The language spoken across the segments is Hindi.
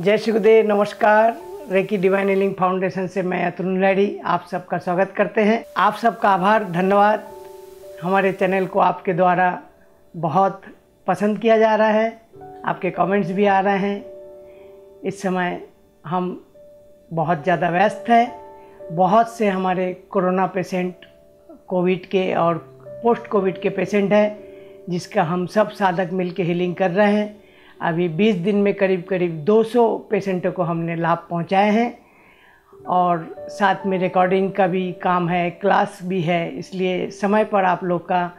जय सुखदेव, नमस्कार। रेकी डिवाइन हीलिंग फाउंडेशन से मैं अतुल रेड्डी आप सबका स्वागत करते हैं। आप सबका आभार, धन्यवाद। हमारे चैनल को आपके द्वारा बहुत पसंद किया जा रहा है, आपके कमेंट्स भी आ रहे हैं। इस समय हम बहुत ज़्यादा व्यस्त हैं। बहुत से हमारे कोरोना पेशेंट, कोविड के और पोस्ट कोविड के पेशेंट हैं, जिसका हम सब साधक मिलकर हीलिंग कर रहे हैं। अभी 20 दिन में करीब 200 पेशेंटों को हमने लाभ पहुंचाए हैं और साथ में रिकॉर्डिंग का भी काम है, क्लास भी है, इसलिए समय पर आप लोग का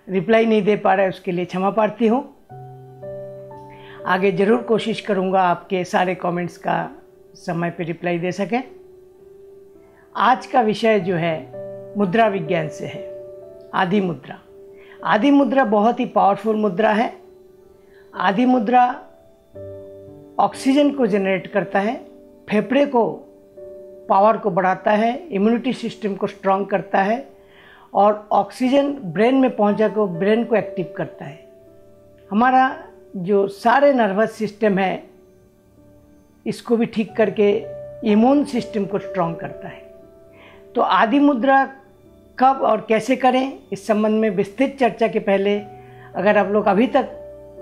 रिप्लाई नहीं दे पा रहे, उसके लिए क्षमा प्रार्थी हूँ। आगे ज़रूर कोशिश करूँगा आपके सारे कमेंट्स का समय पर रिप्लाई दे सकें। आज का विषय जो है मुद्रा विज्ञान से है, आदि मुद्रा। आदि मुद्रा बहुत ही पावरफुल मुद्रा है। आदि मुद्रा ऑक्सीजन को जनरेट करता है, फेफड़े को पावर को बढ़ाता है, इम्यूनिटी सिस्टम को स्ट्रांग करता है और ऑक्सीजन ब्रेन में पहुंचा को ब्रेन को एक्टिव करता है। हमारा जो सारे नर्वस सिस्टम है इसको भी ठीक करके इम्यून सिस्टम को स्ट्रांग करता है। तो आदि मुद्रा कब और कैसे करें, इस संबंध में विस्तृत चर्चा के पहले अगर आप लोग अभी तक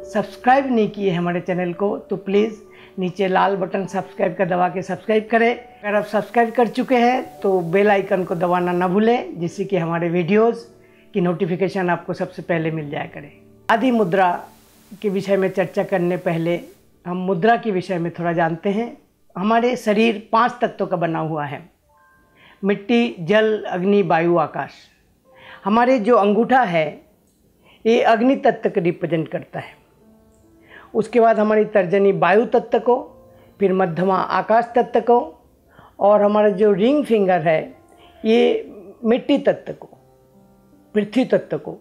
सब्सक्राइब नहीं किए हमारे चैनल को तो प्लीज़ नीचे लाल बटन सब्सक्राइब का दबा के सब्सक्राइब करें। अगर आप सब्सक्राइब कर चुके हैं तो बेल आइकन को दबाना ना भूलें, जिससे कि हमारे वीडियोस की नोटिफिकेशन आपको सबसे पहले मिल जाया करे। आदि मुद्रा के विषय में चर्चा करने पहले हम मुद्रा के विषय में थोड़ा जानते हैं। हमारे शरीर 5 तत्वों का बना हुआ है, मिट्टी, जल, अग्नि, वायु, आकाश। हमारे जो अंगूठा है ये अग्नि तत्व को रिप्रेजेंट करता है। उसके बाद हमारी तर्जनी वायु तत्व को, फिर मध्यमा आकाश तत्व को, और हमारा जो रिंग फिंगर है ये मिट्टी तत्व को, पृथ्वी तत्व को,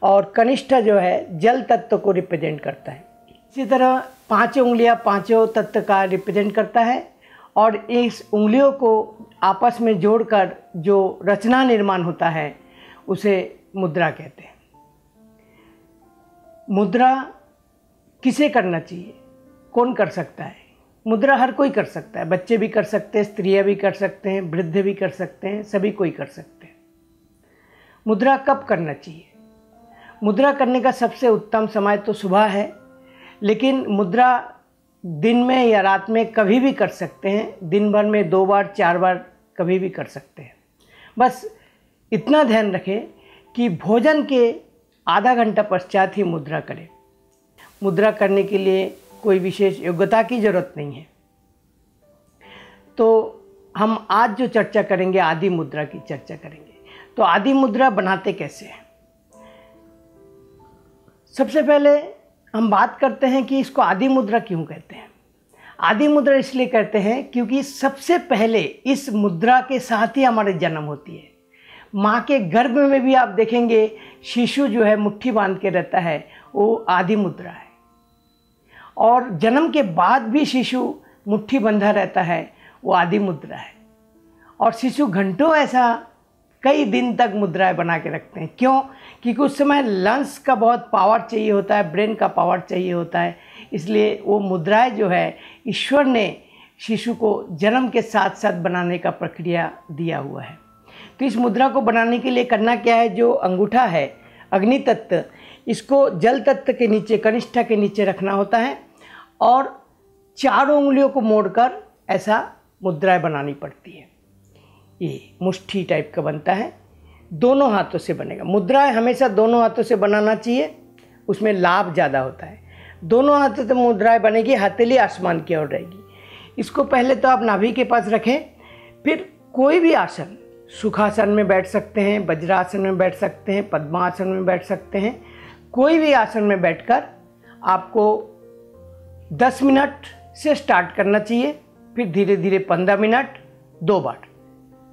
और कनिष्ठा जो है जल तत्व को रिप्रेजेंट करता है। इसी तरह 5 उंगलियां 5 तत्व का रिप्रेजेंट करता है और इस उंगलियों को आपस में जोड़कर जो रचना निर्माण होता है उसे मुद्रा कहते हैं। मुद्रा किसे करना चाहिए, कौन कर सकता है? मुद्रा हर कोई कर सकता है, बच्चे भी कर सकते हैं, स्त्रियां भी कर सकते हैं, वृद्ध भी कर सकते हैं, सभी कोई कर सकते हैं। मुद्रा कब करना चाहिए? मुद्रा करने का सबसे उत्तम समय तो सुबह है, लेकिन मुद्रा दिन में या रात में कभी भी कर सकते हैं। दिन भर में 2 बार 4 बार कभी भी कर सकते हैं। बस इतना ध्यान रखें कि भोजन के आधा घंटा पश्चात ही मुद्रा करें। मुद्रा करने के लिए कोई विशेष योग्यता की ज़रूरत नहीं है। तो हम आज जो चर्चा करेंगे आदि मुद्रा की चर्चा करेंगे। तो आदि मुद्रा बनाते कैसे हैं? सबसे पहले हम बात करते हैं कि इसको आदि मुद्रा क्यों कहते हैं। आदि मुद्रा इसलिए कहते हैं क्योंकि सबसे पहले इस मुद्रा के साथ ही हमारे जन्म होती है। माँ के गर्भ में भी आप देखेंगे शिशु जो है मुट्ठी बांध के रहता है, वो आदि मुद्रा है। और जन्म के बाद भी शिशु मुट्ठी बंधा रहता है, वो आदि मुद्रा है। और शिशु घंटों ऐसा कई दिन तक मुद्राएं बना के रखते हैं। क्यों? क्योंकि उस समय लंग्स का बहुत पावर चाहिए होता है, ब्रेन का पावर चाहिए होता है। इसलिए वो मुद्राएं जो है ईश्वर ने शिशु को जन्म के साथ साथ बनाने का प्रक्रिया दिया हुआ है। तो इस मुद्रा को बनाने के लिए करना क्या है? जो अंगूठा है अग्नि तत्व, इसको जल तत्व के नीचे, कनिष्ठा के नीचे रखना होता है और 4 उंगलियों को मोड़कर ऐसा मुद्राएं बनानी पड़ती है। ये मुट्ठी टाइप का बनता है, दोनों हाथों से बनेगा। मुद्राएं हमेशा दोनों हाथों से बनाना चाहिए, उसमें लाभ ज़्यादा होता है। दोनों हाथों से मुद्राएं बनेगी, हथेली आसमान की ओर रहेगी। इसको पहले तो आप नाभि के पास रखें, फिर कोई भी आसन, सुखासन में बैठ सकते हैं, वज्रासन में बैठ सकते हैं, पद्मासन में बैठ सकते हैं। कोई भी आसन में बैठकर आपको 10 मिनट से स्टार्ट करना चाहिए, फिर धीरे धीरे 15 मिनट 2 बार,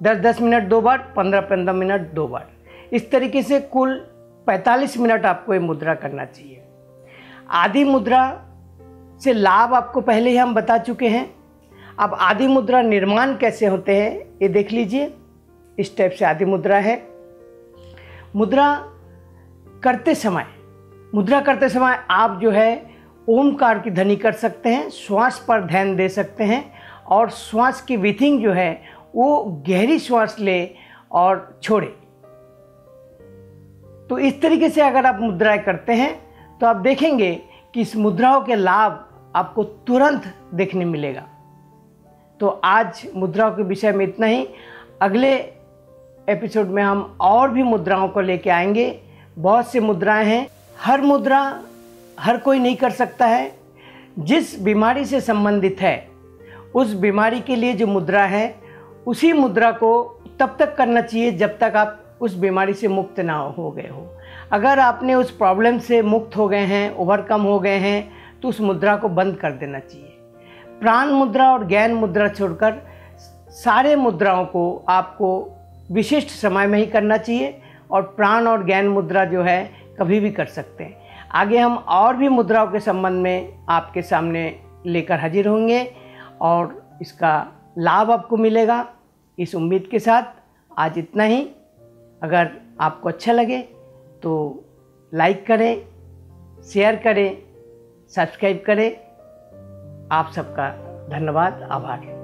10-10 मिनट 2 बार, 15-15 मिनट 2 बार, इस तरीके से कुल 45 मिनट आपको ये मुद्रा करना चाहिए। आदि मुद्रा से लाभ आपको पहले ही हम बता चुके हैं। अब आदि मुद्रा निर्माण कैसे होते हैं ये देख लीजिए। इस टाइप से आदि मुद्रा है। मुद्रा करते समय आप जो है ओमकार की ध्वनि कर सकते हैं, श्वास पर ध्यान दे सकते हैं और श्वास की ब्रीथिंग जो है वो गहरी श्वास ले और छोड़े। तो इस तरीके से अगर आप मुद्राएं करते हैं तो आप देखेंगे कि इस मुद्राओं के लाभ आपको तुरंत देखने मिलेगा। तो आज मुद्राओं के विषय में इतना ही। अगले एपिसोड में हम और भी मुद्राओं को लेके आएंगे। बहुत सी मुद्राएं हैं, हर मुद्रा हर कोई नहीं कर सकता है। जिस बीमारी से संबंधित है उस बीमारी के लिए जो मुद्रा है उसी मुद्रा को तब तक करना चाहिए जब तक आप उस बीमारी से मुक्त ना हो गए हो। अगर आपने उस प्रॉब्लम से मुक्त हो गए हैं, ओवरकम हो गए हैं, तो उस मुद्रा को बंद कर देना चाहिए। प्राण मुद्रा और ज्ञान मुद्रा छोड़कर सारे मुद्राओं को आपको विशिष्ट समय में ही करना चाहिए और प्राण और ज्ञान मुद्रा जो है कभी भी कर सकते हैं। आगे हम और भी मुद्राओं के संबंध में आपके सामने लेकर हाजिर होंगे और इसका लाभ आपको मिलेगा, इस उम्मीद के साथ आज इतना ही। अगर आपको अच्छा लगे तो लाइक करें, शेयर करें, सब्सक्राइब करें। आप सबका धन्यवाद, आभार।